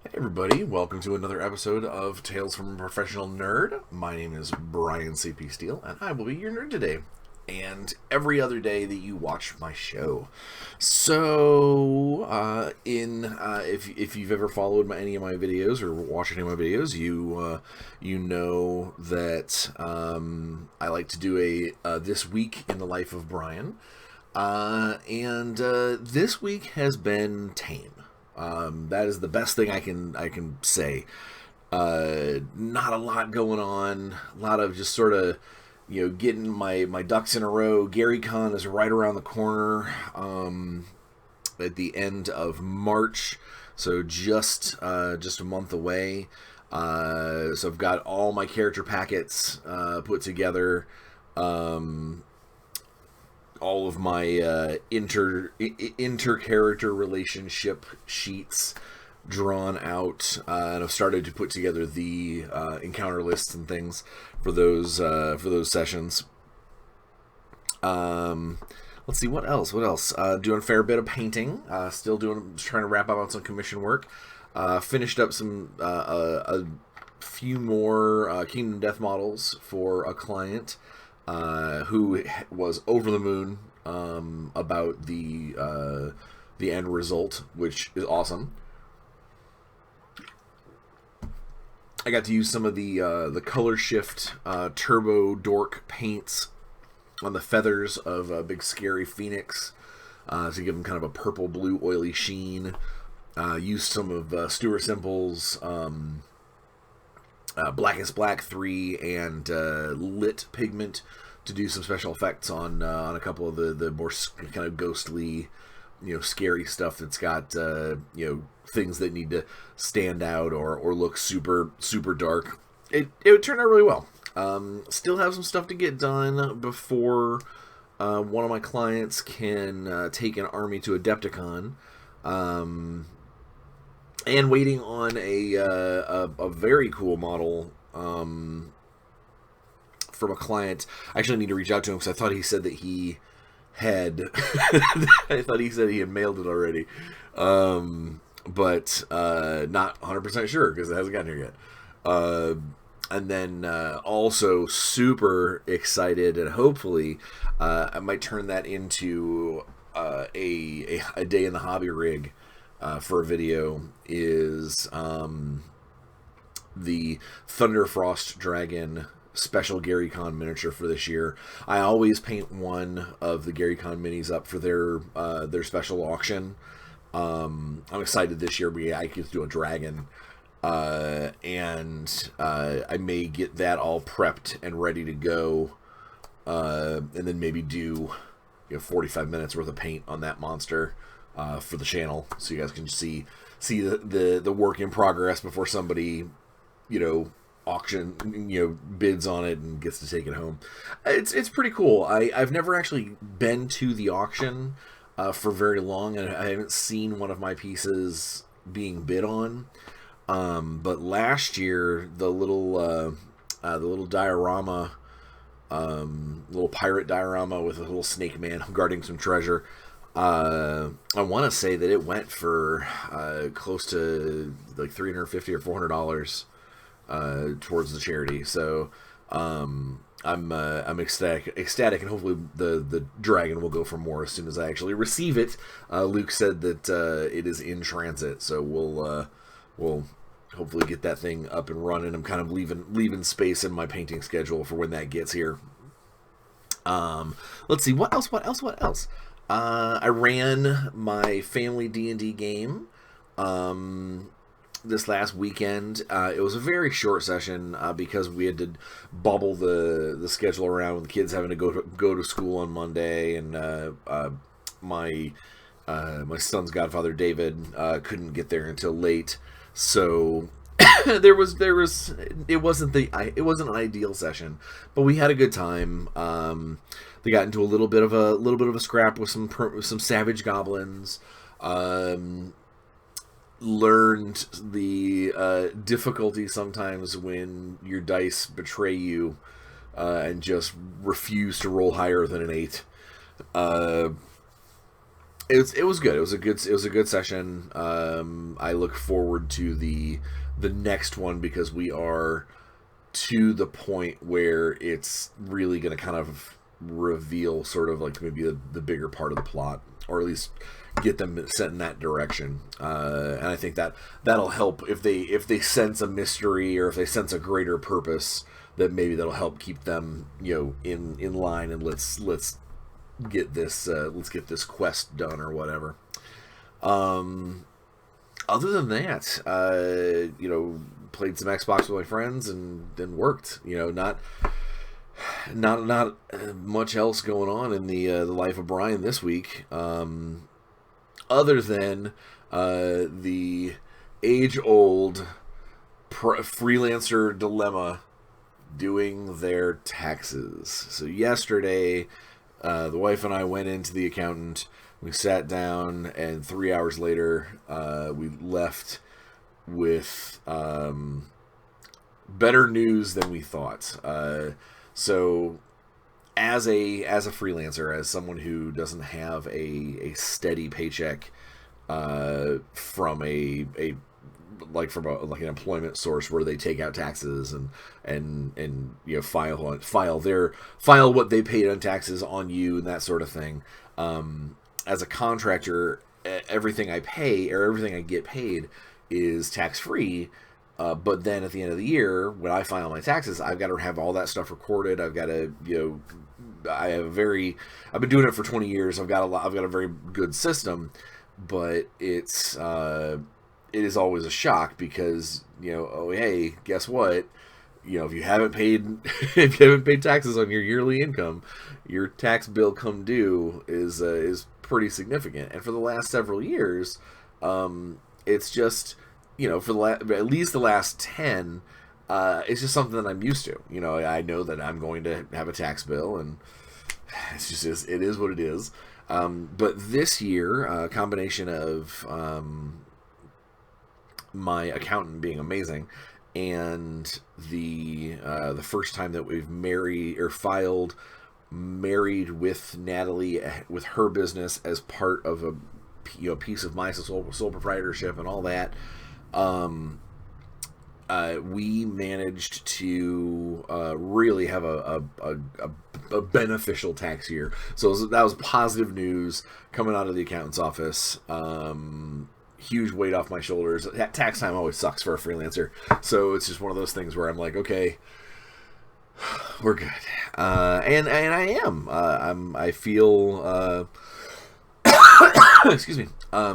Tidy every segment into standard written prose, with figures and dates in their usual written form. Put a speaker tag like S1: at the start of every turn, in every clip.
S1: Hey everybody, welcome to another episode of Tales from a Professional Nerd. My name is Bryan C.P. Steele, and I will be your nerd today. And every other day that you watch my show. So, if you've ever followed any of my videos or watched any of my videos, you know that I like to do a this week in the life of Bryan, and this week has been tame. That is the best thing I can say. Not a lot going on. A lot of just sort of, getting my ducks in a row. Cohn is right around the corner. At the end of March, so just a month away. So I've got all my character packets put together. All of my inter-character relationship sheets drawn out, and I've started to put together the encounter lists and things for those sessions. Let's see, what else? Doing a fair bit of painting. Trying to wrap up on some commission work. Finished up some a few more Kingdom Death models for a client who was over the moon about the end result, which is awesome. I got to use some of the color shift turbo dork paints on the feathers of a big scary phoenix to give them kind of a purple blue oily sheen. Used some of Stuart Simple's Blackest Black 3 and lit pigment to do some special effects on a couple of the more kind of ghostly, scary stuff that's got things that need to stand out or look super dark. It turned out really well. Still have some stuff to get done before one of my clients can take an army to Adepticon. And waiting on a very cool model from a client. I actually need to reach out to him because I thought he said that he had I thought he said he had mailed it already, but not 100% sure because it hasn't gotten here yet. And then also super excited, and hopefully I might turn that into a day in the hobby rig. For a video is the Thunderfrost Dragon special Cohn miniature for this year. I always paint one of the Cohn minis up for their special auction. I'm excited this year because I get to do a dragon, and I may get that all prepped and ready to go, and then maybe do 45 minutes worth of paint on that monster. For the channel, so you guys can see the work in progress before somebody, auction, bids on it and gets to take it home. It's pretty cool. I've never actually been to the auction for very long, and I haven't seen one of my pieces being bid on. But last year, the little diorama, little pirate diorama with a little snake man guarding some treasure. I want to say that it went for close to like $350 or $400 towards the charity. So I'm ecstatic, and hopefully the dragon will go for more as soon as I actually receive it. Luke said that it is in transit, so we'll hopefully get that thing up and running. I'm kind of leaving space in my painting schedule for when that gets here. Let's see, what else. I ran my family D&D game this last weekend. It was a very short session because we had to bubble the schedule around with the kids having to go to school on Monday, and my son's godfather David couldn't get there until late, so it wasn't an ideal session, but we had a good time. They got into a little bit of a scrap with some savage goblins. Learned the difficulty sometimes when your dice betray you and just refuse to roll higher than an 8. it was good. It was a good session. I look forward to the next one because we are to the point where it's really going to kind of reveal sort of like maybe the bigger part of the plot, or at least get them set in that direction. And I think that'll help if they sense a mystery or if they sense a greater purpose. That maybe that'll help keep them, in line, and let's get this quest done or whatever. Other than that, played some Xbox with my friends and then worked. Not much else going on in the life of Bryan this week, other than the age-old freelancer dilemma. Doing their taxes. So yesterday, the wife and I went into the accountant. We sat down, and 3 hours later, we left with better news than we thought. So, as a freelancer, as someone who doesn't have a steady paycheck from an employment source where they take out taxes and file what they paid on taxes on you and that sort of thing. As a contractor, everything I pay or everything I get paid is tax free. But then at the end of the year, when I file my taxes, I've got to have all that stuff recorded. I've got to I've been doing it for 20 years. I've got a very good system, but it is always a shock because, oh, hey, guess what? If you haven't paid taxes on your yearly income, your tax bill come due is pretty significant. And for the last several years, it's just, for at least the last 10, it's just something that I'm used to. I know that I'm going to have a tax bill, and it is what it is. But this year, a combination of my accountant being amazing, and the first time that we've filed married with Natalie with her business as part of a piece of my sole proprietorship and all that, we managed to really have a beneficial tax year. So that was positive news coming out of the accountant's office. Huge weight off my shoulders. Tax time always sucks for a freelancer, so it's just one of those things where I'm like, okay, we're good, and I am. I feel. Excuse me. I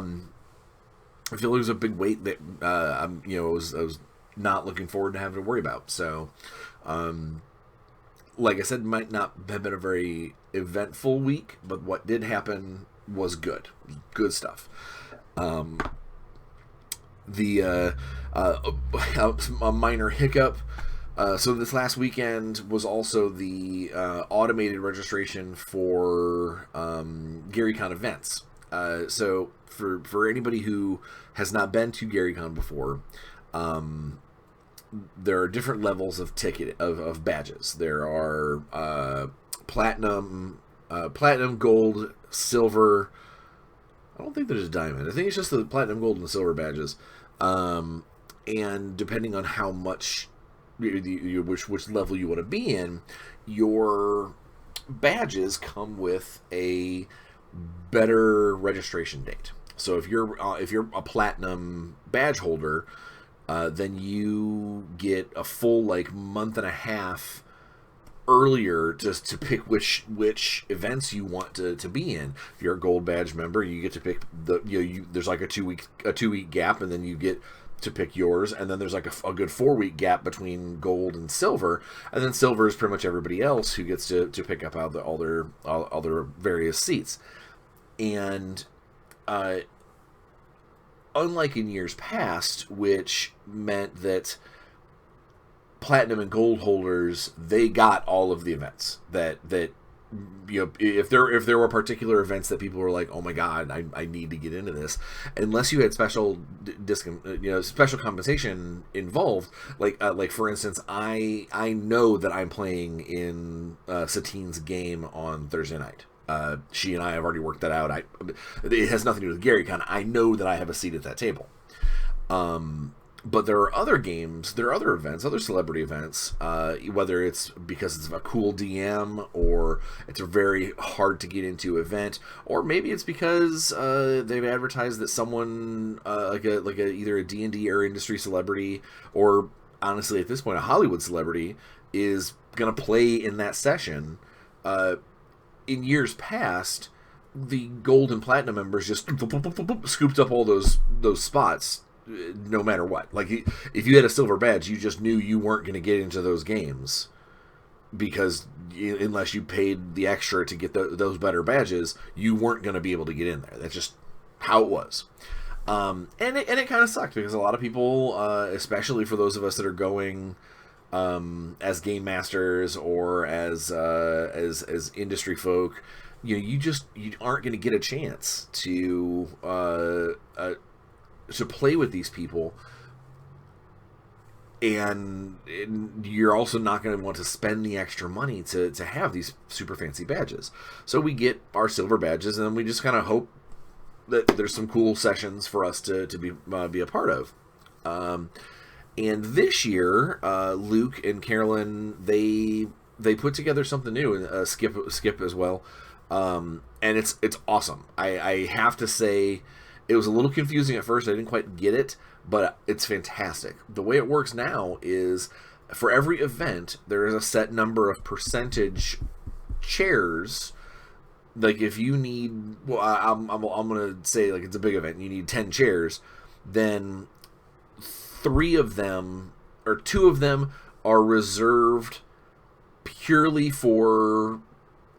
S1: feel there's a big weight that I was not looking forward to having to worry about. So, like I said, might not have been a very eventful week, but what did happen was good stuff. A minor hiccup. So this last weekend was also the automated registration for GaryCon events. So for anybody who has not been to GaryCon before, there are different levels of of badges. There are platinum, gold, silver. I don't think there's a diamond. I think it's just the platinum, gold, and the silver badges. And depending on how much, which level you want to be in, your badges come with a better registration date. So if you're a platinum badge holder, then you get a full month and a half earlier just to pick which events you want to be in. If you're a gold badge member, you get to pick there's a 2 week gap, and then you get to pick yours, and then there's a good 4 week gap between gold and silver, and then silver is pretty much everybody else who gets to pick up all their various seats. And unlike in years past, which meant that platinum and gold holders, they got all of the events that if there were particular events that people were like, oh my god, I need to get into this, unless you had special special compensation involved, like for instance, I know that I'm playing in Satine's game on Thursday night. She and I have already worked that out. It has nothing to do with Gary Con. I know that I have a seat at that table. But there are other games, there are other events, other celebrity events, whether it's because it's a cool DM or it's a very hard to get into event, or maybe it's because they've advertised that someone either a D&D or industry celebrity, or honestly at this point a Hollywood celebrity, is going to play in that session. In years past, the gold and platinum members just scooped up all those spots. No matter what, like if you had a silver badge, you just knew you weren't going to get into those games because unless you paid the extra to get those better badges, you weren't going to be able to get in there. That's just how it was. And it kind of sucked because a lot of people, especially for those of us that are going as game masters or as industry folk, you aren't going to get a chance to play with these people, and you're also not going to want to spend the extra money to have these super fancy badges. So we get our silver badges, and then we just kind of hope that there's some cool sessions for us to be a part of. And this year, Luke and Carolyn, they put together something new, and Skip as well, and it's awesome. I have to say, it was a little confusing at first. I didn't quite get it, but it's fantastic. The way it works now is for every event, there is a set number of percentage chairs. Like if you need, well, I'm going to say like it's a big event and you need 10 chairs, then 3 of them or 2 of them are reserved purely for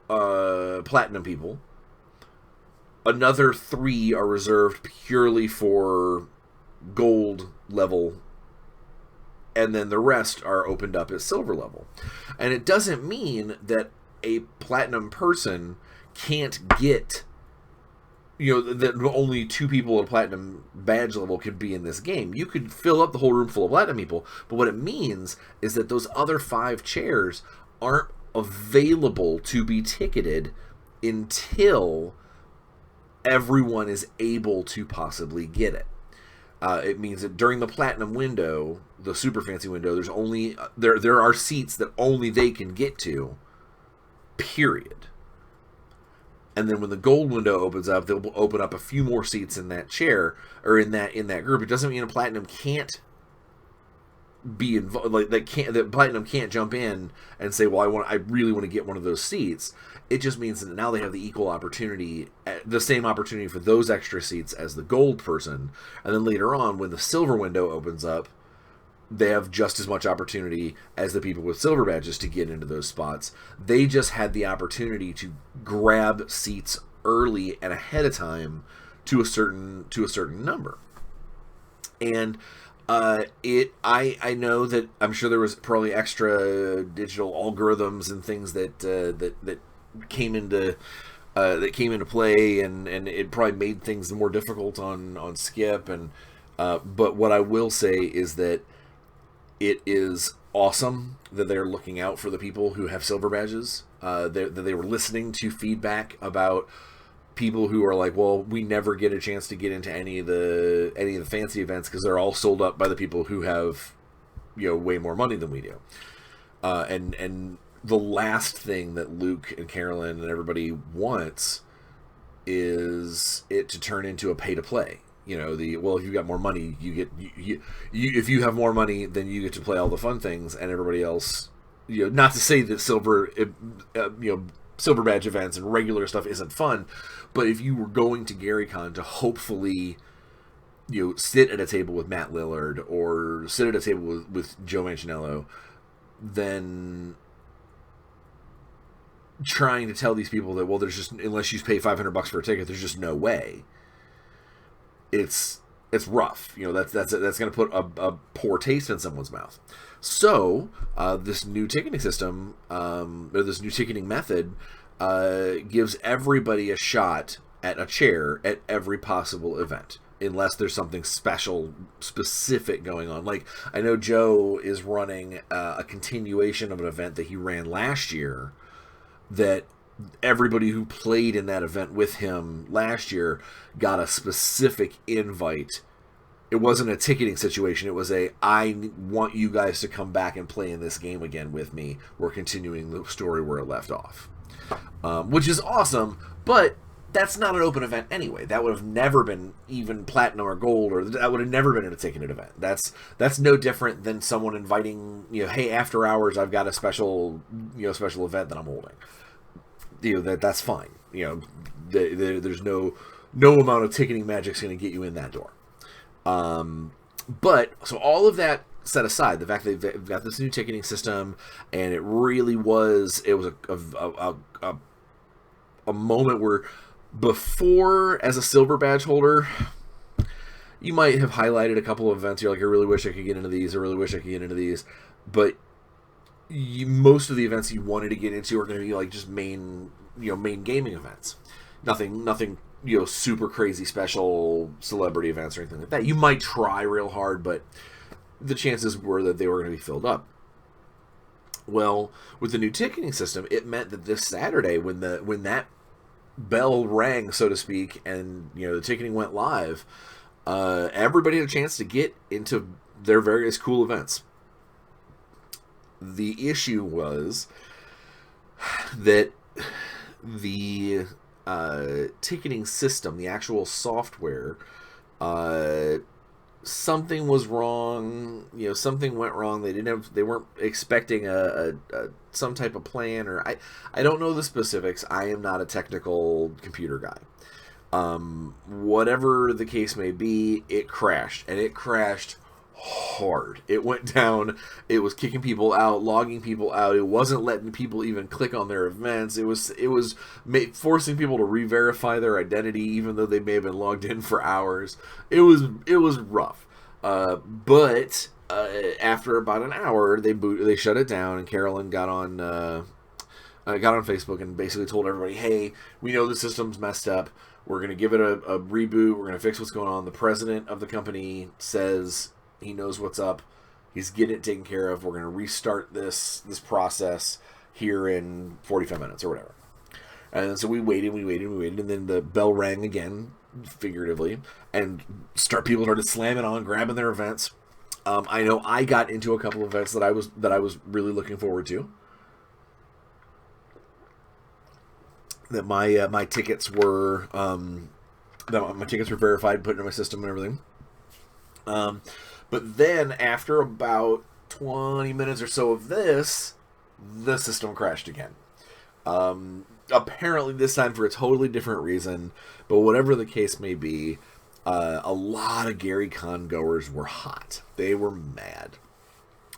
S1: platinum people. Another 3 are reserved purely for gold level, and then the rest are opened up at silver level. And it doesn't mean that a platinum person can't get, that only 2 people at platinum badge level could be in this game. You could fill up the whole room full of platinum people, but what it means is that those other 5 chairs aren't available to be ticketed until everyone is able to possibly get it. It means that during the platinum window, the super fancy window, there's only there are seats that only they can get to, period. And then when the gold window opens up, they'll open up a few more seats in that chair or in that group. It doesn't mean a platinum can't be involved, like that platinum can't jump in and say, well, I really want to get one of those seats. It just means that now they have the equal opportunity, the same opportunity for those extra seats as the gold person. And then later on, when the silver window opens up, they have just as much opportunity as the people with silver badges to get into those spots. They just had the opportunity to grab seats early and ahead of time to a certain number. And I know that I'm sure there was probably extra digital algorithms and things that came into play, and it probably made things more difficult on Skip. And but what I will say is that it is awesome that they're looking out for the people who have silver badges. That they were listening to feedback about people who are like, well, we never get a chance to get into any of the fancy events because they're all sold up by the people who have way more money than we do. And the last thing that Luke and Carolyn and everybody wants is it to turn into a pay to play. If you've got more money, you get if you have more money, then you get to play all the fun things, and everybody else. Not to say that silver badge events and regular stuff isn't fun, but if you were going to GaryCon to hopefully sit at a table with Matt Lillard or sit at a table with Joe Manganiello, then trying to tell these people that, well, there's just, unless you pay $500 for a ticket, there's just no way. It's rough. That's going to put a poor taste in someone's mouth. So this new ticketing system, or this new ticketing method, gives everybody a shot at a chair at every possible event, unless there's something specific going on. Like, I know Joe is running a continuation of an event that he ran last year, that everybody who played in that event with him last year got a specific invite. It wasn't a ticketing situation. It was I want you guys to come back and play in this game again with me. We're continuing the story where it left off. Which is awesome, but that's not an open event anyway. That would have never been even platinum or gold, or that would have never been in a ticketed event. That's no different than someone inviting, hey, after hours, I've got a special event that I'm holding. That's fine. There's no amount of ticketing magic's going to get you in that door. But so all of that set aside, the fact that they've got this new ticketing system, and it was a moment where, before, as a silver badge holder, you might have highlighted a couple of events. You're like, I really wish I could get into these. I really wish I could get into these. But most of the events you wanted to get into are going to be like just main gaming events. Nothing super crazy special celebrity events or anything like that. You might try real hard, but the chances were that they were going to be filled up. Well, with the new ticketing system, it meant that this Saturday, when that bell rang, so to speak, and the ticketing went live, everybody had a chance to get into their various cool events. The issue was that the ticketing system, the actual software, something was wrong. Something went wrong. They weren't expecting some type of plan, or I don't know the specifics. I am not a technical computer guy. Whatever the case may be, it crashed, and it crashed hard. It went down. It was kicking people out, logging people out. It wasn't letting people even click on their events. It was forcing people to re-verify their identity, even though they may have been logged in for hours. It was rough. But after about an hour, they shut it down, and Carolyn got on Facebook and basically told everybody, "Hey, we know the system's messed up. We're going to give it a reboot. We're going to fix what's going on." The president of the company says he knows what's up. He's getting it taken care of. We're going to restart this process here in 45 minutes or whatever. And so we waited, and then the bell rang again, figuratively, and people started slamming on, grabbing their events. I know I got into a couple of events that I was really looking forward to. That my tickets were verified, put into my system and everything. But then, after about 20 minutes or so of this, the system crashed again. Apparently this time for a totally different reason, but whatever the case may be, a lot of Gary Con goers were hot. They were mad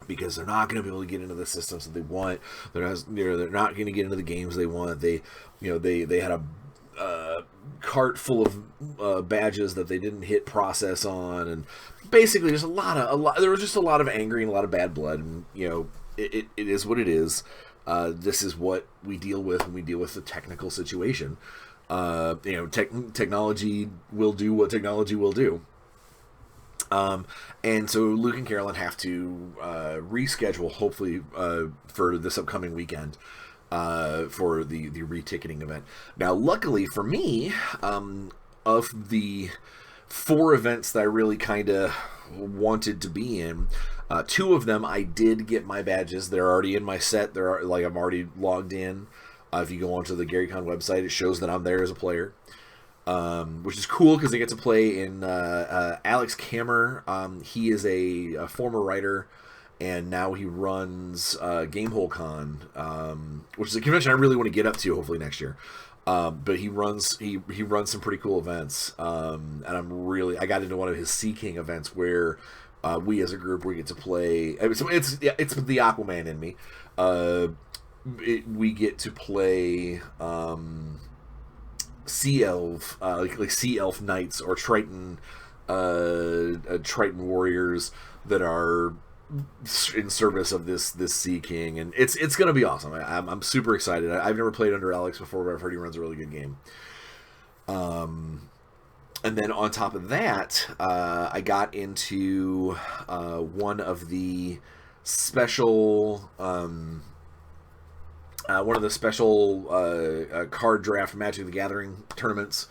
S1: because they're not going to be able to get into the systems that they want. They're not going to get into the games they want. They had a cart full of badges that they didn't hit process on, and basically just there was just a lot of anger and a lot of bad blood, and it is what it is. This is what we deal with when we deal with the technical situation. Technology will do what technology will do. And so Luke and Carolyn have to reschedule, hopefully, for this upcoming weekend, for the reticketing event. Now, luckily for me, of the 4 events that I really kind of wanted to be in, 2 of them I did get my badges. They're already in my set. I'm already logged in. If you go onto the GaryCon website, it shows that I'm there as a player, which is cool because they get to play in Alex Kammer. He is a former writer, and now he runs Gamehole Con, which is a convention I really want to get up to hopefully next year. But he runs some pretty cool events, and I got into one of his Sea King events where we as a group, we get to play. It's the Aquaman in me. We get to play Sea Elf, like Sea Elf Knights or Triton Triton warriors that are in service of this Sea King, and it's going to be awesome. I'm super excited. I've never played under Alex before, but I've heard he runs a really good game. And then on top of that, I got into one of the special card draft Magic the Gathering tournaments.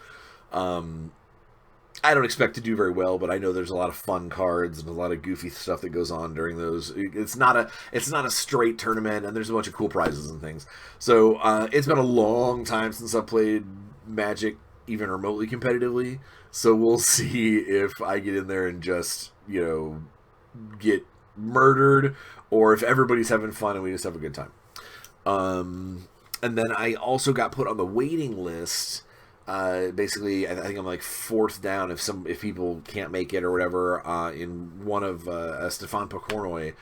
S1: I don't expect to do very well, but I know there's a lot of fun cards and a lot of goofy stuff that goes on during those. It's not a straight tournament, and there's a bunch of cool prizes and things. So it's been a long time since I played Magic even remotely competitively. So we'll see if I get in there and just, get murdered, or if everybody's having fun and we just have a good time. And then I also got put on the waiting list. Basically, I think I'm like fourth down if people can't make it or whatever, in one of Stefan Pokornoy,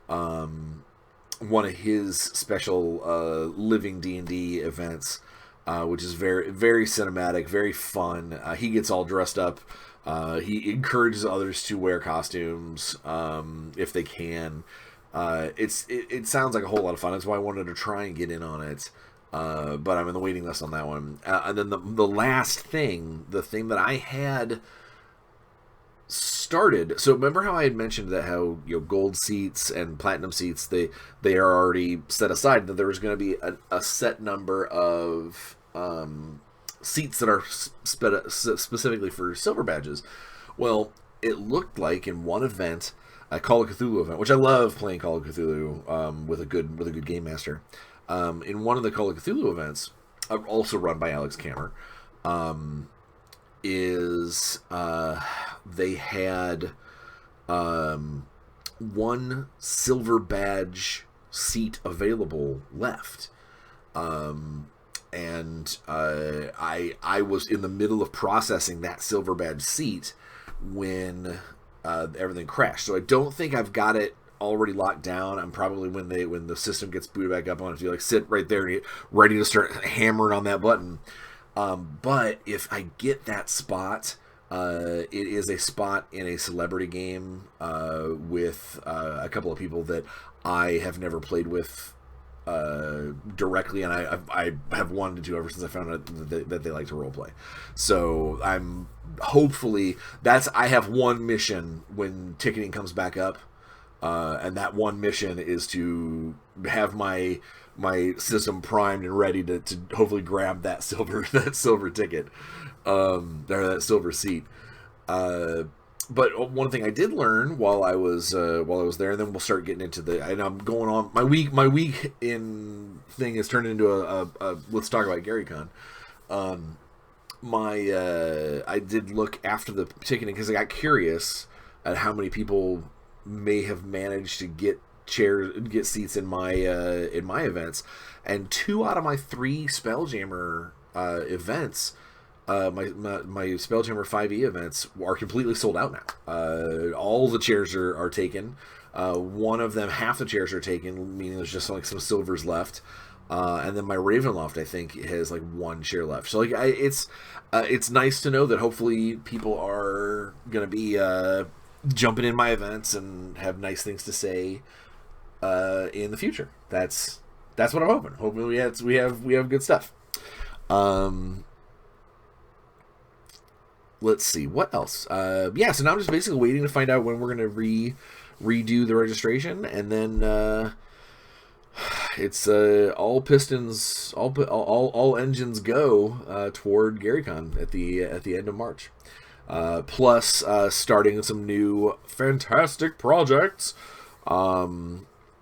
S1: one of his special living D&D events, which is very, very cinematic, very fun. He gets all dressed up. He encourages others to wear costumes if they can. It sounds like a whole lot of fun. That's why I wanted to try and get in on it. But I'm in the waiting list on that one. And then the last thing, the thing that I had started. So remember how I had mentioned that how gold seats and platinum seats they are already set aside. That there was going to be a set number of seats that are specifically for silver badges. Well, it looked like in one event, a Call of Cthulhu event, which I love playing Call of Cthulhu with a good game master. In one of the Call of Cthulhu events, also run by Alex Kammer, they had one silver badge seat available left. And I was in the middle of processing that silver badge seat when everything crashed. So I don't think I've got it already locked down. I'm probably when the system gets booted back up, I want to like sit right there and get ready to start hammering on that button. But if I get that spot, it is a spot in a celebrity game with a couple of people that I have never played with directly, and I have wanted to ever since I found out that they like to roleplay. So I'm hopefully I have one mission when ticketing comes back up. And that one mission is to have my system primed and ready to hopefully grab that silver ticket, or that silver seat. But one thing I did learn while I was there, and then we'll start getting into and I'm going on my week in thing has turned into a let's talk about GaryCon. I did look after the ticketing because I got curious at how many people may have managed to get seats in my events, and 2 out of my 3 Spelljammer events, my Spelljammer 5e events are completely sold out now. All the chairs are taken. One of them, half the chairs are taken, meaning there's just like some silvers left. And then my Ravenloft, I think, has like 1 chair left. So like it's nice to know that hopefully people are gonna be jumping in my events and have nice things to say in the future. That's what I'm hoping. Hoping we have good stuff. Let's see what else. So now I'm just basically waiting to find out when we're gonna redo the registration, and then it's all pistons, all engines go toward GaryCon at the end of March. Plus starting some new fantastic projects,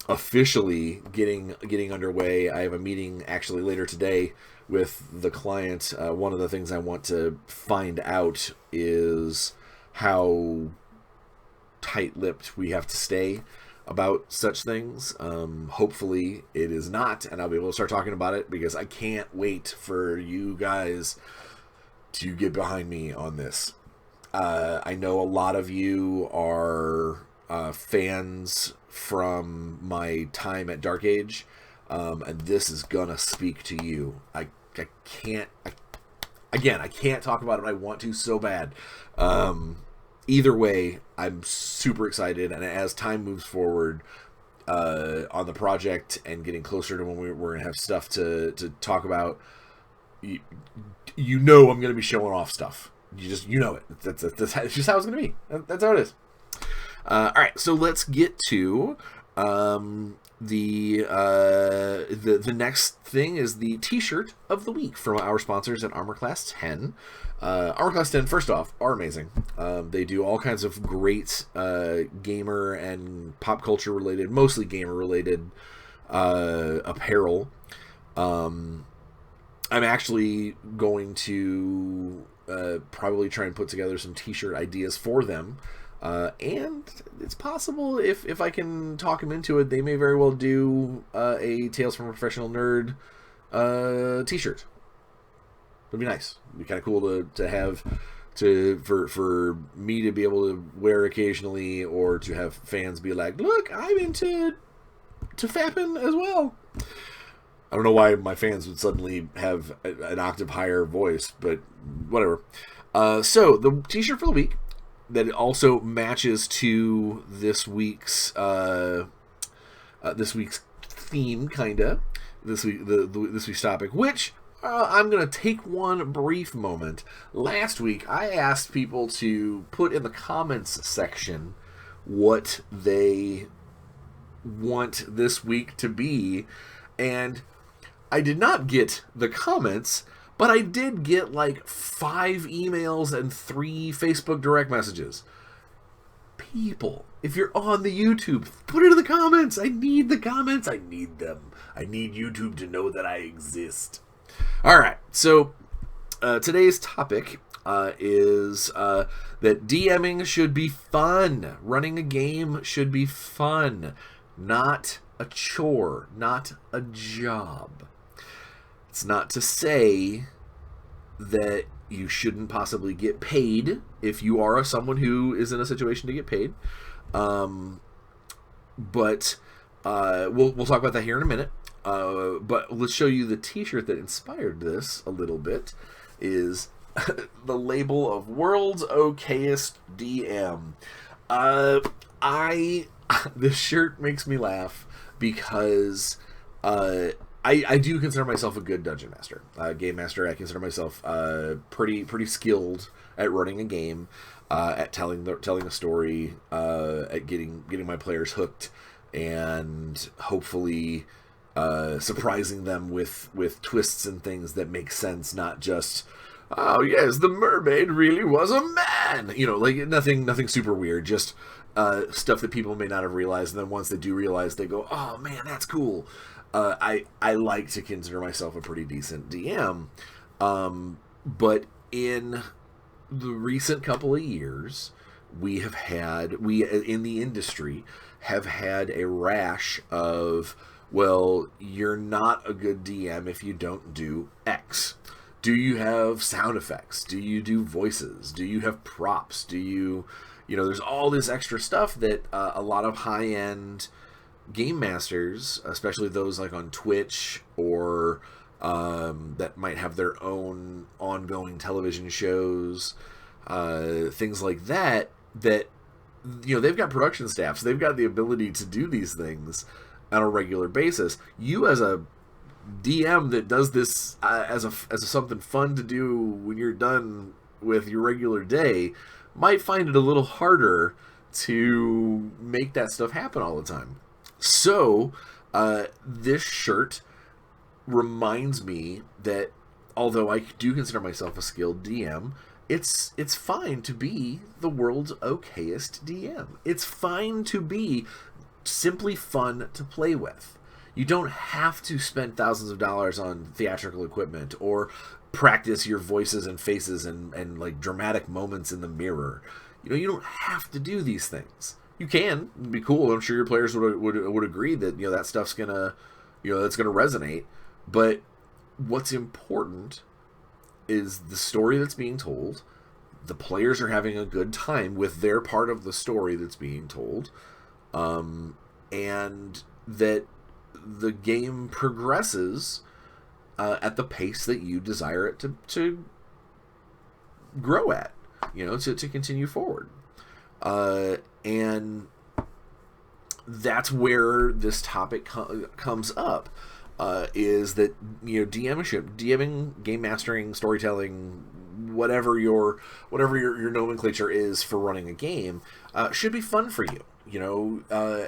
S1: officially getting underway. I have a meeting actually later today with the client. One of the things I want to find out is how tight-lipped we have to stay about such things. Hopefully it is not, and I'll be able to start talking about it, because I can't wait for you guys to get behind me on this. I know a lot of you are fans from my time at Dark Age, and this is gonna speak to you. I can't talk about it. I want to so bad. either way, I'm super excited, and as time moves forward on the project and getting closer to when we're going to have stuff to talk about, you know I'm going to be showing off stuff. You know it. That's just how it's going to be. That's how it is. All right, so let's get to the next thing is the T-shirt of the week from our sponsors at Armor Class 10. Armor Class 10, first off, are amazing. They do all kinds of great gamer and pop culture related, mostly gamer related apparel. I'm actually going to probably try and put together some T-shirt ideas for them. And it's possible if I can talk them into it, they may very well do a Tales from a Professional Nerd T-shirt. It'd be nice. It'd be kind of cool to have for me to be able to wear occasionally, or to have fans be like, "Look, I'm into fapping as well." I don't know why my fans would suddenly have an octave higher voice, but whatever. So the T-shirt for the week that also matches to this week's theme, kinda this week's topic, which I'm gonna take one brief moment. Last week, I asked people to put in the comments section what they want this week to be, and I did not get the comments, but I did get like 5 emails and 3 Facebook direct messages. People, if you're on the YouTube, put it in the comments. I need the comments. I need them. I need YouTube to know that I exist. All right, so today's topic is that DMing should be fun. Running a game should be fun, not a chore, not a job. It's not to say that you shouldn't possibly get paid if you are someone who is in a situation to get paid. But we'll talk about that here in a minute. But let's show you the T-shirt that inspired this a little bit. Is the label of World's Okayest DM. This shirt makes me laugh because I do consider myself a good dungeon master, game master. I consider myself pretty skilled at running a game, at telling a story, at getting my players hooked, and hopefully surprising them with twists and things that make sense, not just, oh yes, the mermaid really was a man. Like nothing super weird, just stuff that people may not have realized, and then once they do realize, they go, oh man, that's cool. I like to consider myself a pretty decent DM, but in the recent couple of years, we in the industry have had a rash of, well, you're not a good DM if you don't do X. Do you have sound effects? Do you do voices? Do you have props? Do you there's all this extra stuff that a lot of high-end game masters, especially those like on Twitch or that might have their own ongoing television shows, things like that they've got production staffs. They've got the ability to do these things on a regular basis. You as a DM that does this as something fun to do when you're done with your regular day might find it a little harder to make that stuff happen all the time. So, this shirt reminds me that although I do consider myself a skilled DM, it's fine to be the world's okayest DM. It's fine to be simply fun to play with. You don't have to spend thousands of dollars on theatrical equipment or practice your voices and faces and like dramatic moments in the mirror. You don't have to do these things. You can. It'd be cool. I'm sure your players would agree that that stuff's gonna that's gonna resonate. But what's important is the story that's being told. The players are having a good time with their part of the story that's being told, and that the game progresses at the pace that you desire it to grow at. To continue forward. And that's where this topic comes up. Is that, DMing, game mastering, storytelling, whatever your nomenclature is for running a game, should be fun for you.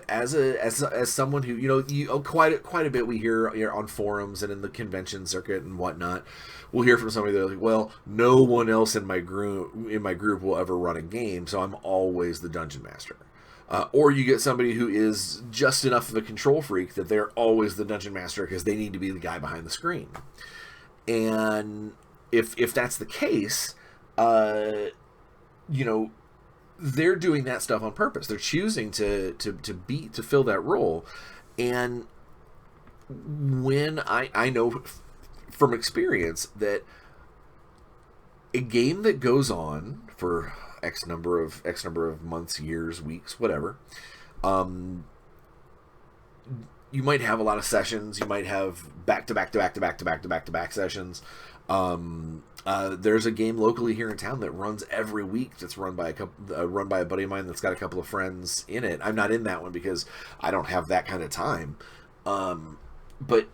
S1: As someone who, quite a bit we hear on forums and in the convention circuit and whatnot, we'll hear from somebody that's like, well, no one else in my group will ever run a game, so I'm always the dungeon master. Or you get somebody who is just enough of a control freak that they're always the dungeon master because they need to be the guy behind the screen. And if that's the case, they're doing that stuff on purpose. They're choosing to fill that role. And when I know from experience that a game that goes on for X number of months, years, weeks, whatever, you might have a lot of sessions. You might have back to back sessions. There's a game locally here in town that runs every week. That's run by a buddy of mine that's got a couple of friends in it. I'm not in that one because I don't have that kind of time. But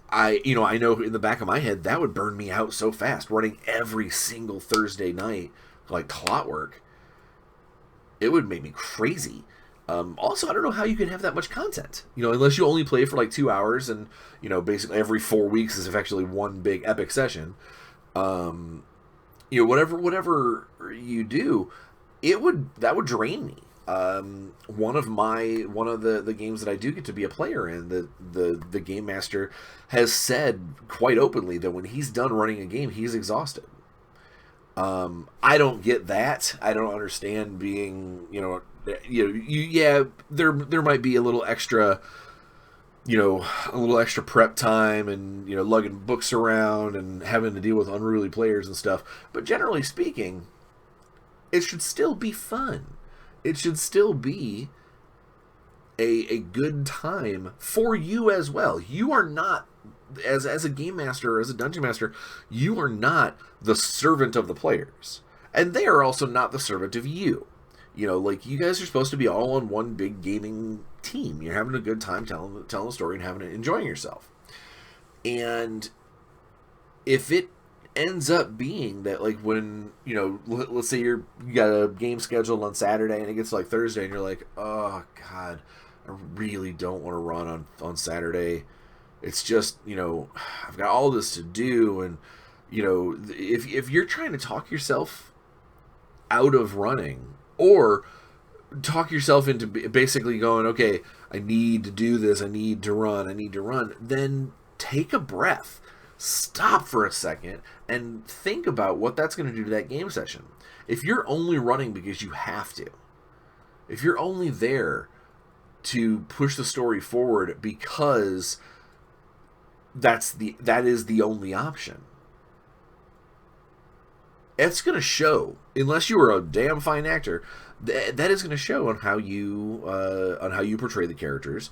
S1: I know in the back of my head that would burn me out so fast, running every single Thursday night like clockwork. It would make me crazy. Also, I don't know how you can have that much content, unless you only play for like 2 hours and, basically every 4 weeks is actually one big epic session. Whatever you do, that would drain me. One of the games that I do get to be a player in, the game master has said quite openly that when he's done running a game, he's exhausted. I don't get that. I don't understand being, there might be a little extra prep time and, lugging books around and having to deal with unruly players and stuff. But generally speaking, it should still be fun. It should still be a good time for you as well. You are not, as a game master or as a dungeon master, you are not the servant of the players. And they are also not the servant of you. You guys are supposed to be all on one big gaming team. You're having a good time telling a story and enjoying yourself. And if it ends up being that, like, when, let's say you got a game scheduled on Saturday and it gets like Thursday and you're like, oh God, I really don't want to run on Saturday. It's just, I've got all this to do. And, if you're trying to talk yourself out of running, or talk yourself into basically going, okay, I need to do this, I need to run, then take a breath. Stop for a second and think about what that's going to do to that game session. If you're only running because you have to, if you're only there to push the story forward because that is the only option, it's going to show. Unless you are a damn fine actor, that is going to show on how you portray the characters.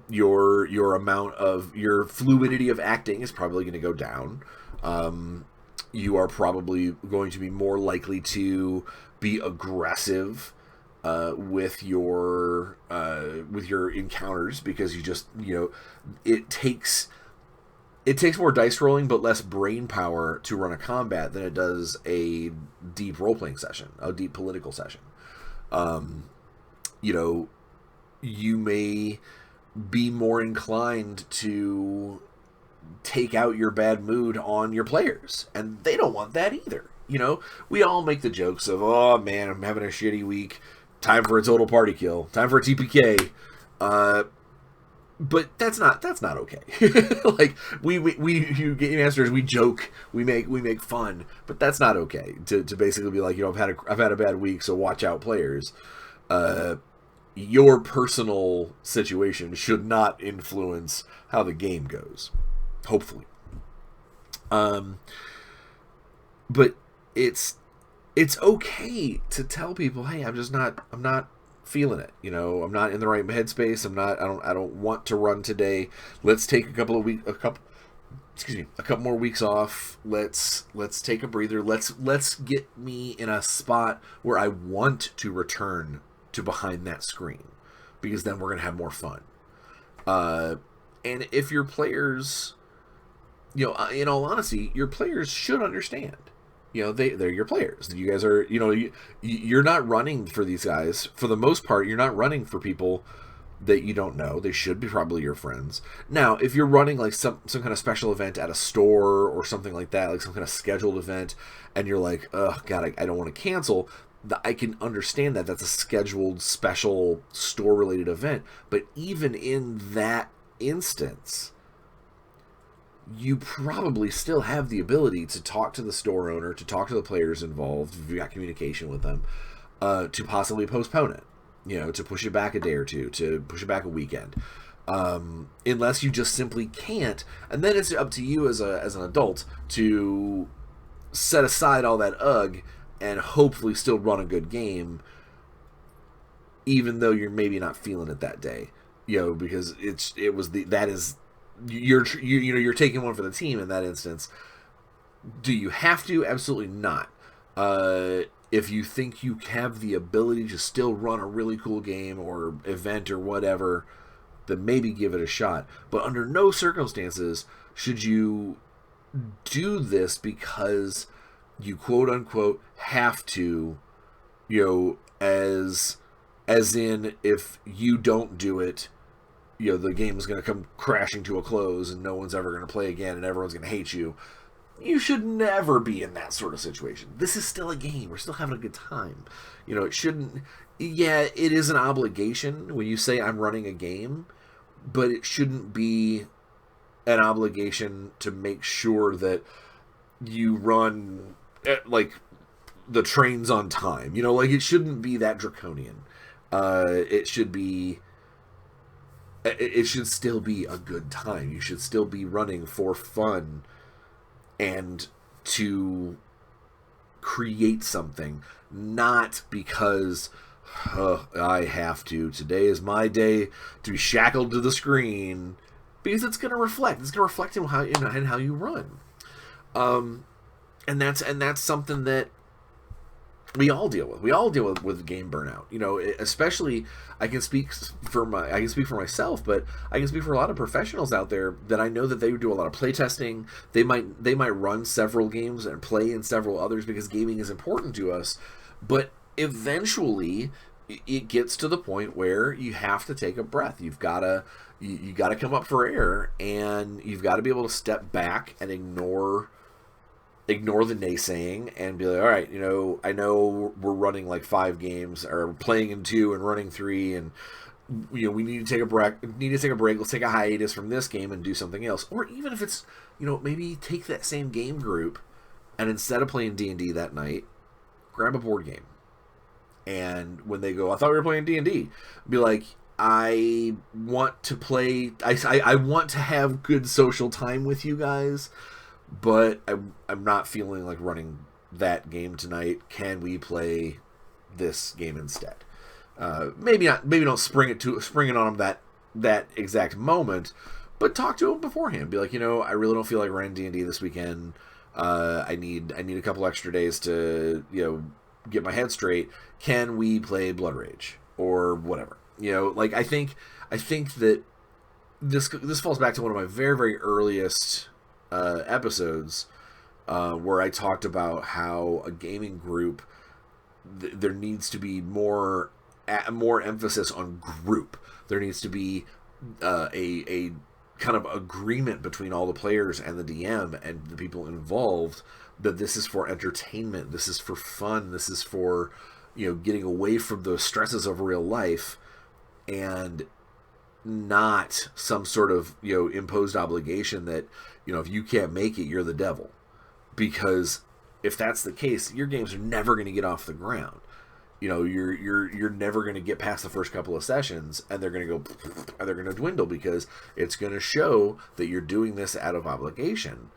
S1: Your amount of your fluidity of acting is probably going to go down. You are probably going to be more likely to be aggressive with your encounters, because you just, it takes more dice rolling but less brain power to run a combat than it does a deep role-playing session, a deep political session. You may be more inclined to take out your bad mood on your players, and they don't want that either. We all make the jokes of, oh man, I'm having a shitty week, time for a total party kill, time for a TPK. But that's not okay. Like we you game masters, we joke, we make fun, but that's not okay to basically be like, I've had a bad week, so watch out, players. Your personal situation should not influence how the game goes, hopefully. But it's okay to tell people, hey, I'm not feeling it. I'm not in the right headspace. I don't want to run today. Let's take a couple excuse me, a couple more weeks off. Let's take a breather. Let's get me in a spot where I want to return to behind that screen, because then we're gonna have more fun. And if your players, in all honesty, your players should understand. They're your players. You guys are, you're not running for these guys. For the most part, you're not running for people that you don't know. They should be probably your friends. Now, if you're running like some kind of special event at a store or something like that, like some kind of scheduled event, and you're like, oh God, I don't want to cancel, I can understand that. That's a scheduled special store-related event. But even in that instance, you probably still have the ability to talk to the store owner, to talk to the players involved, if you got communication with them, to possibly postpone it. To push it back a day or two, to push it back a weekend, unless you just simply can't. And then it's up to you as an adult to set aside all that and hopefully still run a good game, even though you're maybe not feeling it that day. Because you're taking one for the team in that instance. Do you have to? Absolutely not. If you think you have the ability to still run a really cool game or event or whatever, then maybe give it a shot. But under no circumstances should you do this because you quote unquote have to, as in if you don't do it, the game is going to come crashing to a close and no one's ever going to play again and everyone's going to hate you. You should never be in that sort of situation. This is still a game. We're still having a good time. It shouldn't... Yeah, it is an obligation when you say I'm running a game, but it shouldn't be an obligation to make sure that you run, the trains on time. It shouldn't be that draconian. It should be... It should still be a good time. You should still be running for fun and to create something, not because I have to. Today is my day to be shackled to the screen, because it's going to reflect. It's going to reflect in how you run, and that's something that we all deal with. We all deal with game burnout. Especially I can speak for myself, but I can speak for a lot of professionals out there that I know that they do a lot of play testing. They might run several games and play in several others because gaming is important to us. But eventually, it gets to the point where you have to take a breath. You gotta come up for air, and you've got to be able to step back and ignore the naysaying and be like, all right, I know we're running like 5 games, or playing in 2 and running 3, and we need to take a break. Let's take a hiatus from this game and do something else. Or even if it's, maybe take that same game group and instead of playing D&D that night, grab a board game. And when they go, I thought we were playing D&D, be like, I want to play. I want to have good social time with you guys, but I'm not feeling like running that game tonight. Can we play this game instead? Maybe not. Maybe don't spring it on them that exact moment, but talk to them beforehand. Be like, I really don't feel like running D&D this weekend. I need a couple extra days to get my head straight. Can we play Blood Rage or whatever? I think that this falls back to one of my very, very earliest episodes where I talked about how a gaming group, there needs to be more emphasis on group. There needs to be a kind of agreement between all the players and the DM and the people involved that this is for entertainment, this is for fun, this is for getting away from the stresses of real life, and not some sort of imposed obligation that if you can't make it, you're the devil. Because if that's the case, your games are never going to get off the ground. You're never going to get past the first couple of sessions, and they're going to go, and they're going to dwindle, because it's going to show that you're doing this out of obligation,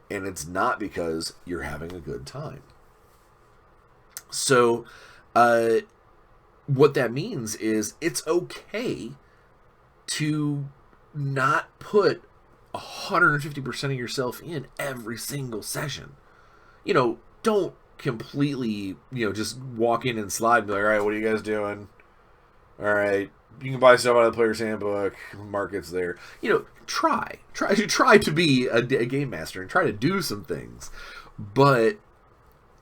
S1: and it's not because you're having a good time. So, what that means is it's okay to not put 150% of yourself in every single session. Don't completely, just walk in and slide and be like, all right, what are you guys doing? All right, you can buy stuff out of the player's handbook. Market's there. Try to be a game master and try to do some things, but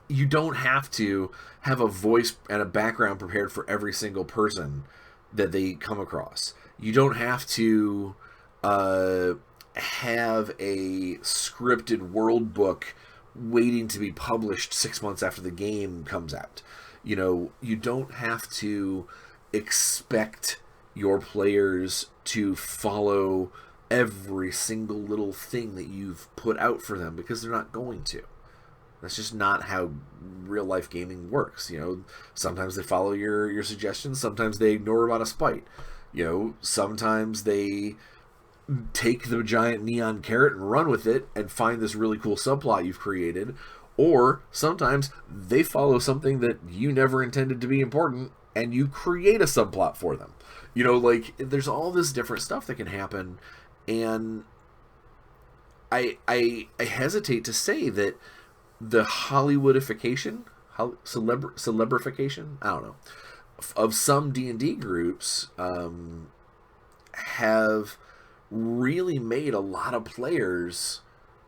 S1: you don't have to have a voice and a background prepared for every single person that they come across. You don't have to have a scripted world book waiting to be published 6 months after the game comes out. You don't have to expect your players to follow every single little thing that you've put out for them, because they're not going to. That's just not how real life gaming works. Sometimes they follow your suggestions, sometimes they ignore them out of spite. Sometimes they take the giant neon carrot and run with it and find this really cool subplot you've created, or sometimes they follow something that you never intended to be important and you create a subplot for them. There's all this different stuff that can happen, and I hesitate to say that the Hollywoodification, celebrification, I don't know, of some D&D groups have really made a lot of players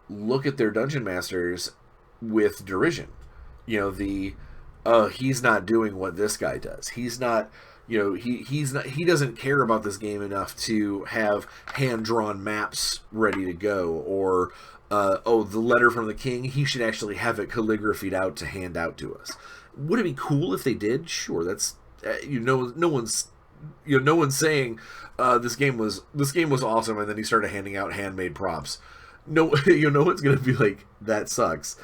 S1: look at their dungeon masters with derision. He's not doing what this guy does. He's not, he doesn't care about this game enough to have hand-drawn maps ready to go, or the letter from the king, he should actually have it calligraphied out to hand out to us. Would it be cool if they did? Sure, that's no one's saying this game was awesome and then he started handing out handmade props. No, no one's gonna be like, that sucks.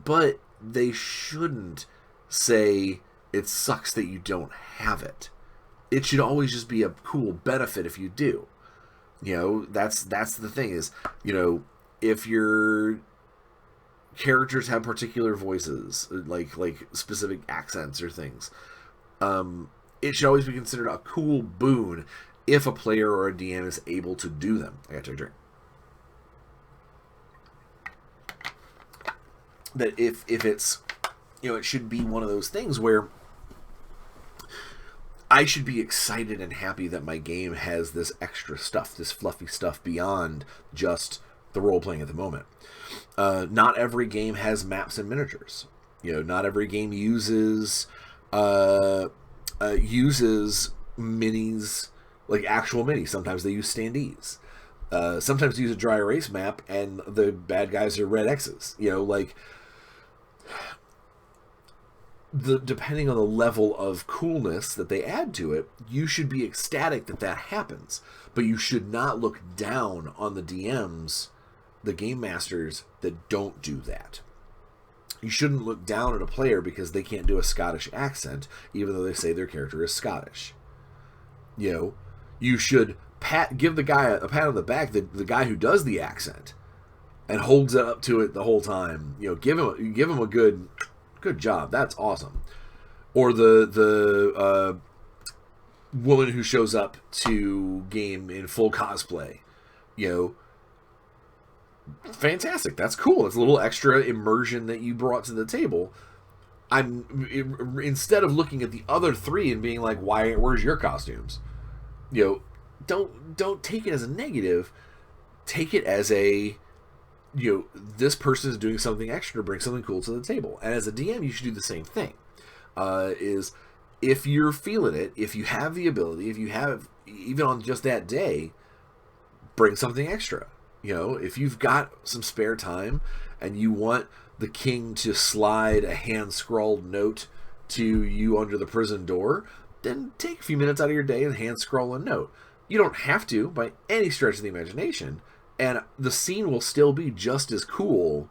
S1: But they shouldn't say it sucks that you don't have it. It should always just be a cool benefit if you do. That's the thing is, if your characters have particular voices, like specific accents or things, it should always be considered a cool boon if a player or a DM is able to do them. I gotta take a drink. That if it's, it should be one of those things where I should be excited and happy that my game has this extra stuff, this fluffy stuff beyond just the role-playing at the moment. Not every game has maps and miniatures. Not every game uses minis, like actual minis. Sometimes they use standees. Sometimes they use a dry erase map and the bad guys are red X's. Depending on the level of coolness that they add to it, you should be ecstatic that happens. But you should not look down on the DMs, the game masters, that don't do that. You shouldn't look down at a player because they can't do a Scottish accent, even though they say their character is Scottish. You should give the guy a pat on the back, the guy who does the accent, and holds it up to it the whole time. Give him a good job. That's awesome. Or the woman who shows up to game in full cosplay. Fantastic. That's cool. It's a little extra immersion that you brought to the table. Instead of looking at the other three and being like, where's your costumes? Don't take it as a negative. Take it as a, this person is doing something extra to bring something cool to the table. And as a DM, you should do the same thing. Is if you're feeling it, if you have the ability, if you have, even on just that day, bring something extra. If you've got some spare time and you want the king to slide a hand-scrawled note to you under the prison door, then take a few minutes out of your day and hand-scroll a note. You don't have to, by any stretch of the imagination, and the scene will still be just as cool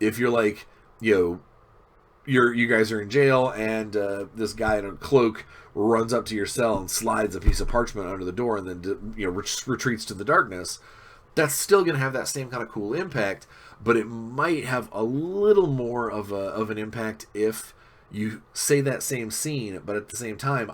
S1: if you're like, you guys are in jail and this guy in a cloak runs up to your cell and slides a piece of parchment under the door and then retreats to the darkness. That's still going to have that same kind of cool impact, but it might have a little more of an impact if you say that same scene, but at the same time,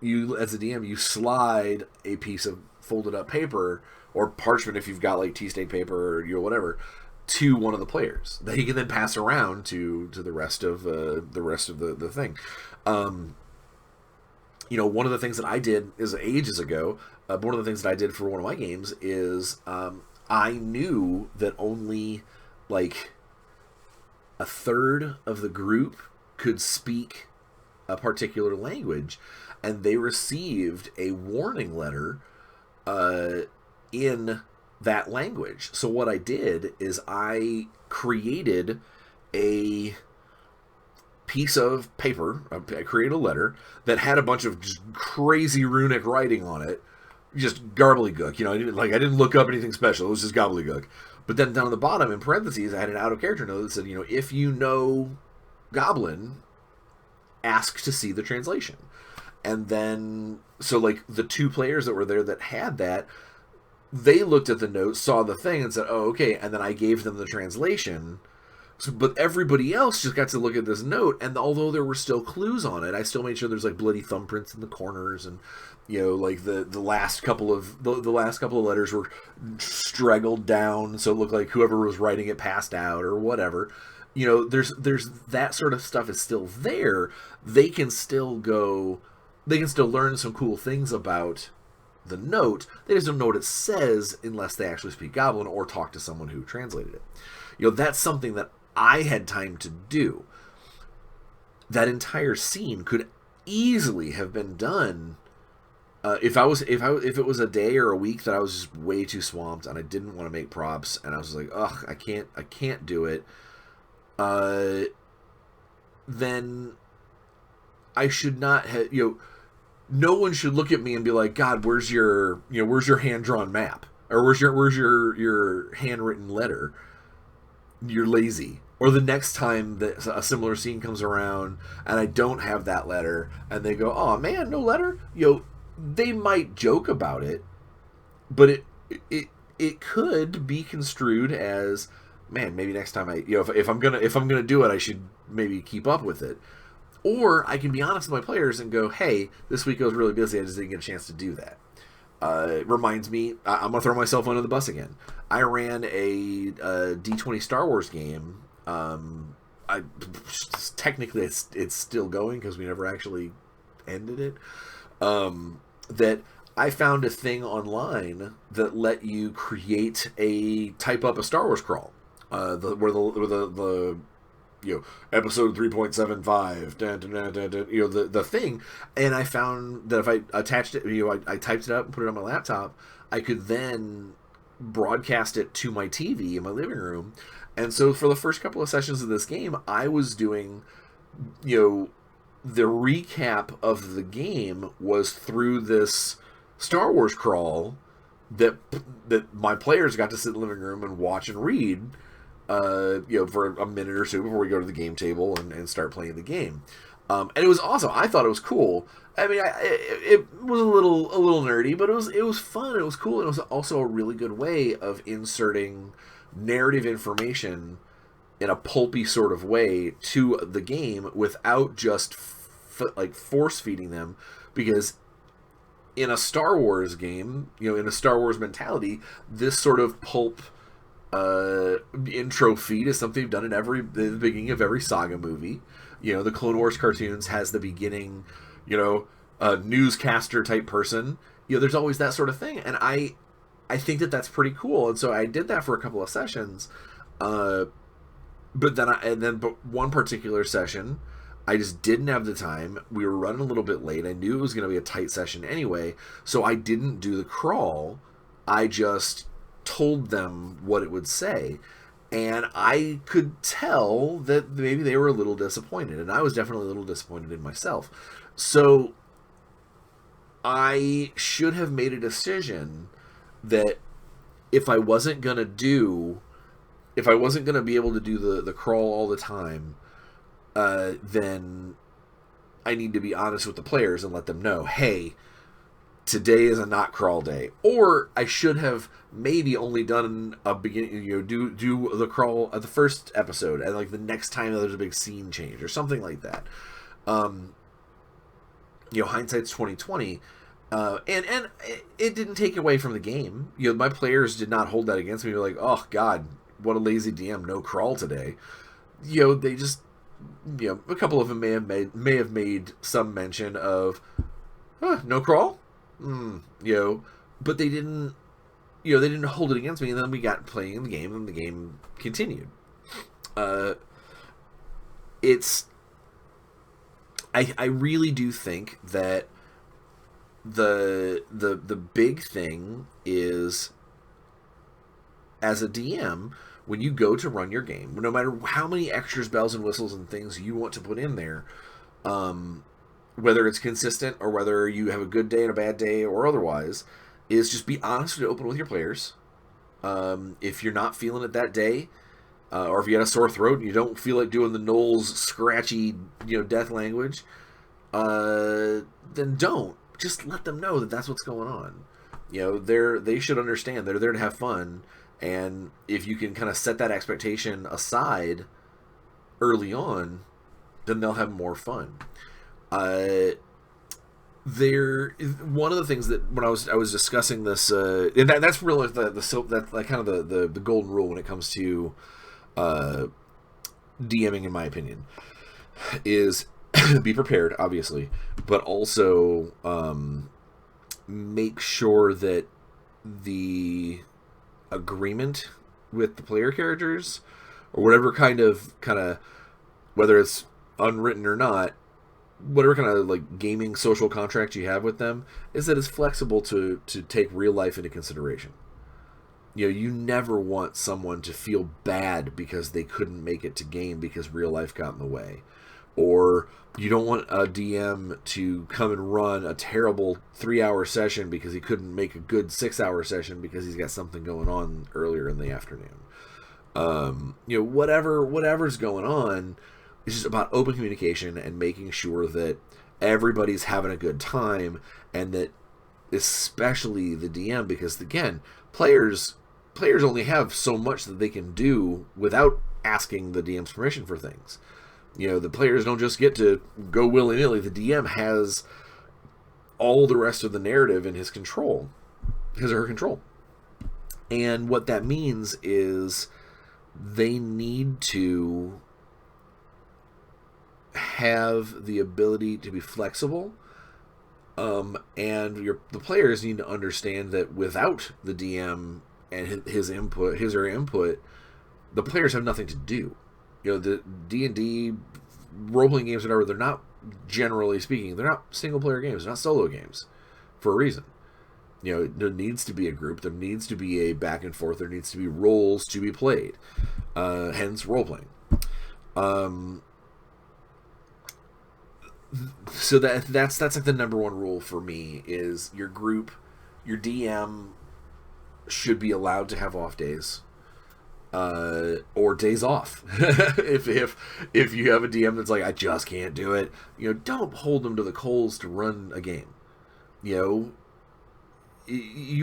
S1: you as a DM, you slide a piece of folded up paper or parchment if you've got like tea stain paper or whatever, to one of the players that he can then pass around to the rest of the thing. One of the things that I did is ages ago. One of the things that I did for one of my games is I knew that only like a third of the group could speak a particular language, and they received a warning letter in that language. So what I did is I created a piece of paper, I created a letter that had a bunch of just crazy runic writing on it, just gobbledygook. I didn't look up anything special. It was just gobbledygook. But then down at the bottom, in parentheses, I had an out of character note that said, if you know Goblin, ask to see the translation. And then, so like the two players that were there that had that, they looked at the note, saw the thing, and said, "Oh, okay." And then I gave them the translation. So, but everybody else just got to look at this note, and although there were still clues on it, I still made sure there's like bloody thumbprints in the corners, and like the last couple of the last couple of letters were straggled down, so it looked like whoever was writing it passed out or whatever. There's that sort of stuff is still there. They can still learn some cool things about the note. They just don't know what it says unless they actually speak Goblin or talk to someone who translated it. That's something that I had time to do. That entire scene could easily have been done if it was a day or a week that I was just way too swamped and I didn't want to make props and I was like, ugh, I can't do it. Then I should not have, no one should look at me and be like, God, where's your hand-drawn map? Or where's your handwritten letter? You're lazy. Or the next time that a similar scene comes around and I don't have that letter and they go, oh man, no letter? They might joke about it, but it could be construed as, man, maybe next time if I'm gonna do it, I should maybe keep up with it. Or I can be honest with my players and go, hey, this week I was really busy, I just didn't get a chance to do that. It reminds me, I'm going to throw myself under the bus again. I ran a D20 Star Wars game. Technically, it's still going because we never actually ended it. That I found a thing online that let you type up a Star Wars crawl. Where the episode 3.75, the thing, and I found that if I attached it, I typed it up and put it on my laptop, I could then broadcast it to my TV in my living room. And so for the first couple of sessions of this game, I was doing, the recap of the game was through this Star Wars crawl that my players got to sit in the living room and watch and read, for a minute or two before we go to the game table and start playing the game. And it was awesome. I thought it was cool. I mean, it was a little nerdy, but it was fun. It was cool. It was also a really good way of inserting narrative information in a pulpy sort of way to the game without just force feeding them, because in a Star Wars game, in a Star Wars mentality, this sort of pulp intro feed is something done in the beginning of every saga movie. The Clone Wars cartoons has the beginning, a newscaster type person. There's always that sort of thing, and I think that that's pretty cool. And so I did that for a couple of sessions, but one particular session, I just didn't have the time. We were running a little bit late. I knew it was going to be a tight session anyway, so I didn't do the crawl. I just told them what it would say, and I could tell that maybe they were a little disappointed, and I was definitely a little disappointed in myself. So I should have made a decision that if I wasn't going to be able to do the crawl all the time, then I need to be honest with the players and let them know, hey, today is a not crawl day. Or I should have maybe only done a beginning, do the crawl at the first episode, and like the next time there's a big scene change or something like that. Hindsight's 2020. And it didn't take away from the game. My players did not hold that against me. They're like, oh God, what a lazy DM, no crawl today. They just, a couple of them may have made some mention of, no crawl, but they didn't, they didn't hold it against me. And then we got playing the game, and the game continued. I really do think that the big thing is, as a DM, when you go to run your game, no matter how many extras, bells and whistles and things you want to put in there, whether it's consistent or whether you have a good day and a bad day or otherwise, is just be honest and open with your players. If you're not feeling it that day, or if you got a sore throat and you don't feel like doing the Knowles scratchy, death language, then don't. Just let them know that that's what's going on. They should understand they're there to have fun, and if you can kind of set that expectation aside early on, then they'll have more fun. One of the things that when I was discussing this, and that's really that's like kind of the golden rule when it comes to DMing, in my opinion, is be prepared, obviously, but also make sure that the agreement with the player characters, or whatever kind of whether it's unwritten or not, whatever kind of like gaming social contract you have with them, is that it's flexible to take real life into consideration. You never want someone to feel bad because they couldn't make it to game because real life got in the way. Or you don't want a DM to come and run a terrible 3-hour session because he couldn't make a good 6-hour session because he's got something going on earlier in the afternoon. Whatever's going on, it's just about open communication and making sure that everybody's having a good time, and that especially the DM, because again, players only have so much that they can do without asking the DM's permission for things. The players don't just get to go willy-nilly. The DM has all the rest of the narrative in his or her control. And what that means is they need to have the ability to be flexible, and the players need to understand that without the DM and his or her input, the players have nothing to do. The D&D role-playing games, whatever, they're not, generally speaking, they're not single-player games. They're not solo games for a reason. There needs to be a group. There needs to be a back and forth. There needs to be roles to be played. Hence, role-playing. So that's like the number one rule for me, is your group, your DM should be allowed to have off days. Or days off. if you have a DM that's like, I just can't do it, don't hold them to the coals to run a game. You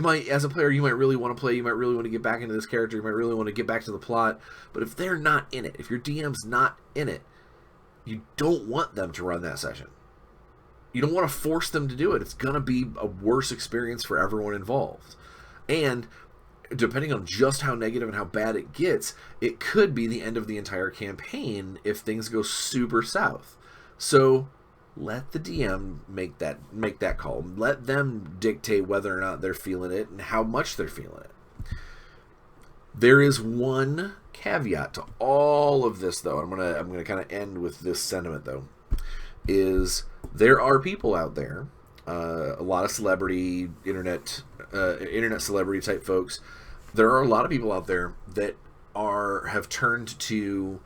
S1: might, as a player, you might really want to play, you might really want to get back into this character, you might really want to get back to the plot, but if they're not in it, if your DM's not in it, you don't want them to run that session. You don't want to force them to do it. It's going to be a worse experience for everyone involved. And depending on just how negative and how bad it gets, it could be the end of the entire campaign if things go super south. So let the DM make that call. Let them dictate whether or not they're feeling it and how much they're feeling it. There is one caveat to all of this, though. I'm gonna kind of end with this sentiment, though. Is there are people out there, a lot of celebrity internet celebrity type folks. There are a lot of people out there that have turned to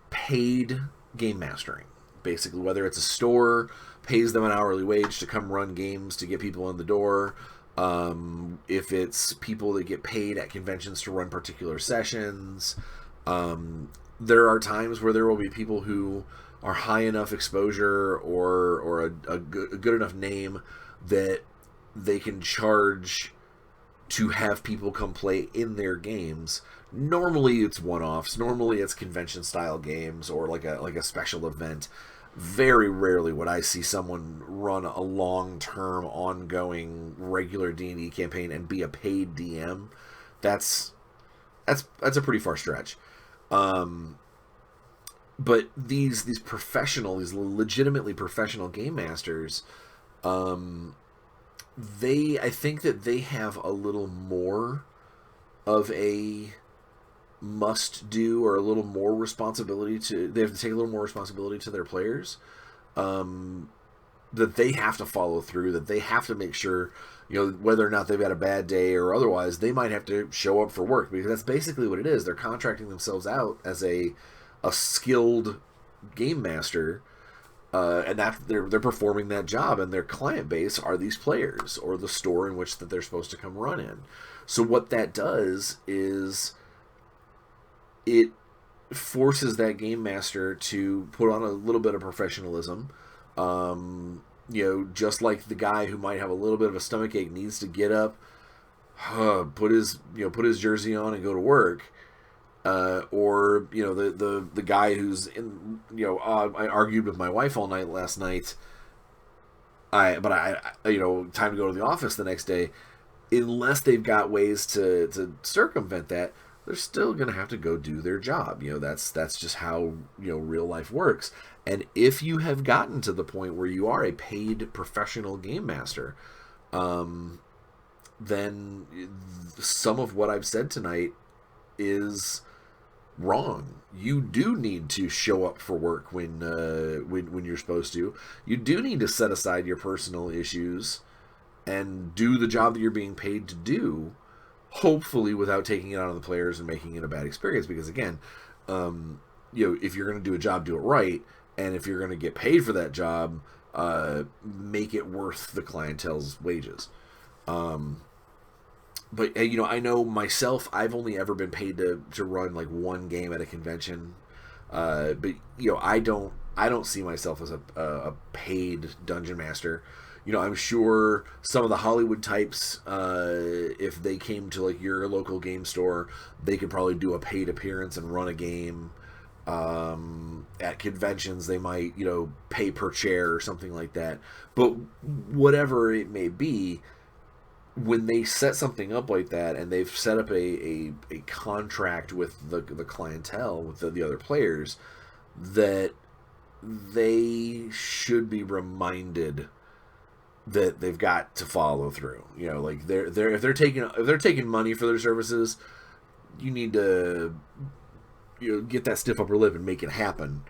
S1: paid game mastering. Basically, whether it's a store pays them an hourly wage to come run games to get people in the door, if it's people that get paid at conventions to run particular sessions. There are times where there will be people who are high enough exposure or a good enough name that they can charge to have people come play in their games. Normally it's one-offs. Normally it's convention-style games or like a special event. Very rarely would I see someone run a long-term, ongoing, regular D&D campaign and be a paid DM. That's that's a pretty far stretch. Um, but these professional, these legitimately professional game masters, um, I think that they have a little more of a must do, or a little more responsibility to, they have to take a little more responsibility to their players, um, that they have to follow through, that they have to make sure, whether or not they've had a bad day or otherwise, they might have to show up for work, because that's basically what it is. They're contracting themselves out as a skilled game master, and that they're performing that job, and their client base are these players, or the store in which that they're supposed to come run in. So what that does is it forces that game master to put on a little bit of professionalism. Just like the guy who might have a little bit of a stomachache needs to get up, put his jersey on and go to work. Or the guy who's in, I argued with my wife all night last night. Time to go to the office the next day. Unless they've got ways to circumvent that, they're still going to have to go do their job. That's just how, real life works. And if you have gotten to the point where you are a paid professional game master, then some of what I've said tonight is wrong. You do need to show up for work when you're supposed to. You do need to set aside your personal issues and do the job that you're being paid to do, hopefully without taking it out on the players and making it a bad experience. Because again, if you're going to do a job, do it right, and if you're going to get paid for that job, make it worth the clientele's wages. But I know myself, I've only ever been paid to run like one game at a convention. But I don't see myself as a paid dungeon master. I'm sure some of the Hollywood types, if they came to like your local game store, they could probably do a paid appearance and run a game. At conventions, they might, pay per chair or something like that. But whatever it may be, when they set something up like that and they've set up a contract with the clientele, with the other players, that they should be reminded that they've got to follow through. Like if they're taking money for their services, you need to get that stiff upper lip and make it happen.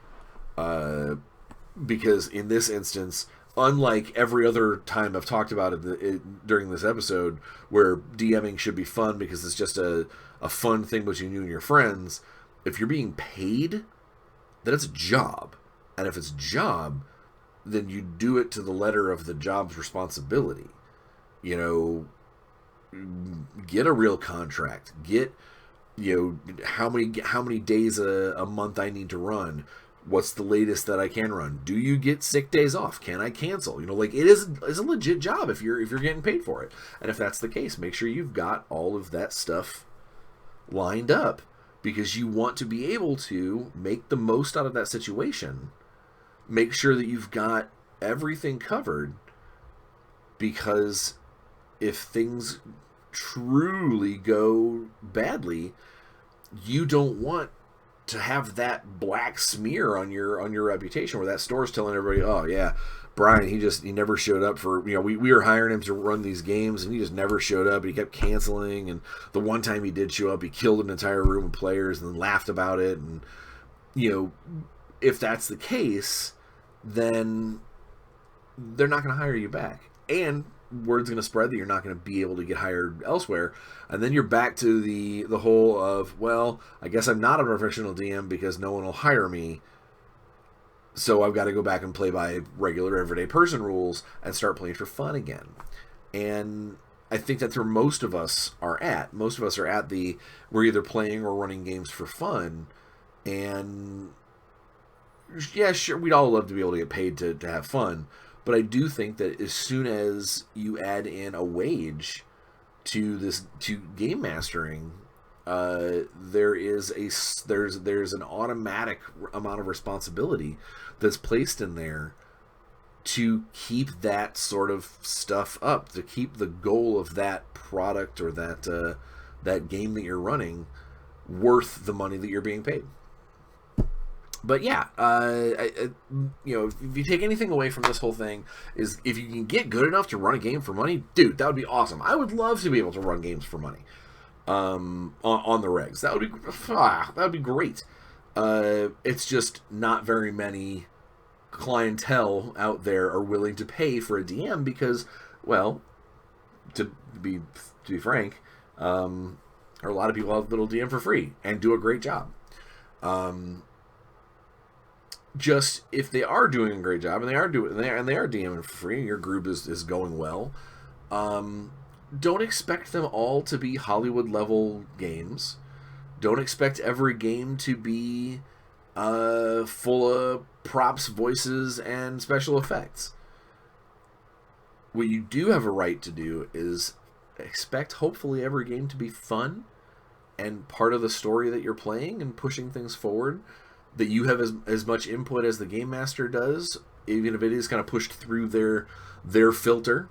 S1: Because in this instance, unlike every other time I've talked about it during this episode, where DMing should be fun because it's just a fun thing between you and your friends, if you're being paid, then it's a job. And if it's a job, then you do it to the letter of the job's responsibility. Get a real contract. Get, how many days a month I need to run. What's the latest that I can run? Do you get sick days off? Can I cancel? It's a legit job if you're getting paid for it. And if that's the case, make sure you've got all of that stuff lined up, because you want to be able to make the most out of that situation. Make sure that you've got everything covered, because if things truly go badly, you don't want to have that black smear on your reputation, where that store's telling everybody, oh yeah, Bryan, he never showed up for, we were hiring him to run these games and he just never showed up, and he kept canceling, and the one time he did show up, he killed an entire room of players and then laughed about it. And if that's the case, then they're not going to hire you back, and word's going to spread that you're not going to be able to get hired elsewhere. And then you're back to the whole of, well, I guess I'm not a professional DM because no one will hire me, so I've got to go back and play by regular everyday person rules and start playing for fun again. And I think that's where most of us are at. Most of us are at we're either playing or running games for fun. And yeah, sure, we'd all love to be able to get paid to have fun. But I do think that as soon as you add in a wage to game mastering, there's an automatic amount of responsibility that's placed in there to keep that sort of stuff up, to keep the goal of that product or that game that you're running worth the money that you're being paid. But yeah, if you take anything away from this whole thing, is if you can get good enough to run a game for money, dude, that would be awesome. I would love to be able to run games for money on the regs. That would be great. It's just not very many clientele out there are willing to pay for a DM because, well, to be frank, a lot of people out that'll DM for free and do a great job. Just if they are doing a great job and they are DMing for free and your group is going well, don't expect them all to be Hollywood level games. Don't expect every game to be full of props, voices, and special effects. What you do have a right to do is expect hopefully every game to be fun and part of the story that you're playing and pushing things forward, that you have as much input as the game master does, even if it is kind of pushed through their filter.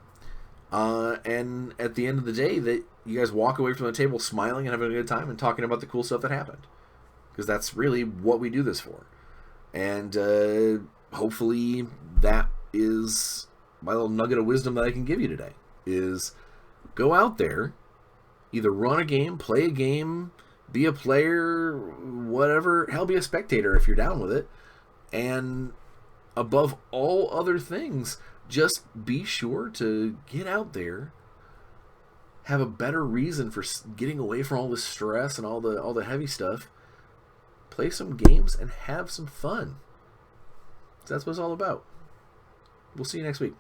S1: And at the end of the day, that you guys walk away from the table smiling and having a good time and talking about the cool stuff that happened. Because that's really what we do this for. And hopefully that is my little nugget of wisdom that I can give you today. Is go out there, either run a game, play a game, be a player, whatever. Hell, be a spectator if you're down with it. And above all other things, just be sure to get out there, have a better reason for getting away from all the stress and all the heavy stuff. Play some games and have some fun. That's what it's all about. We'll see you next week.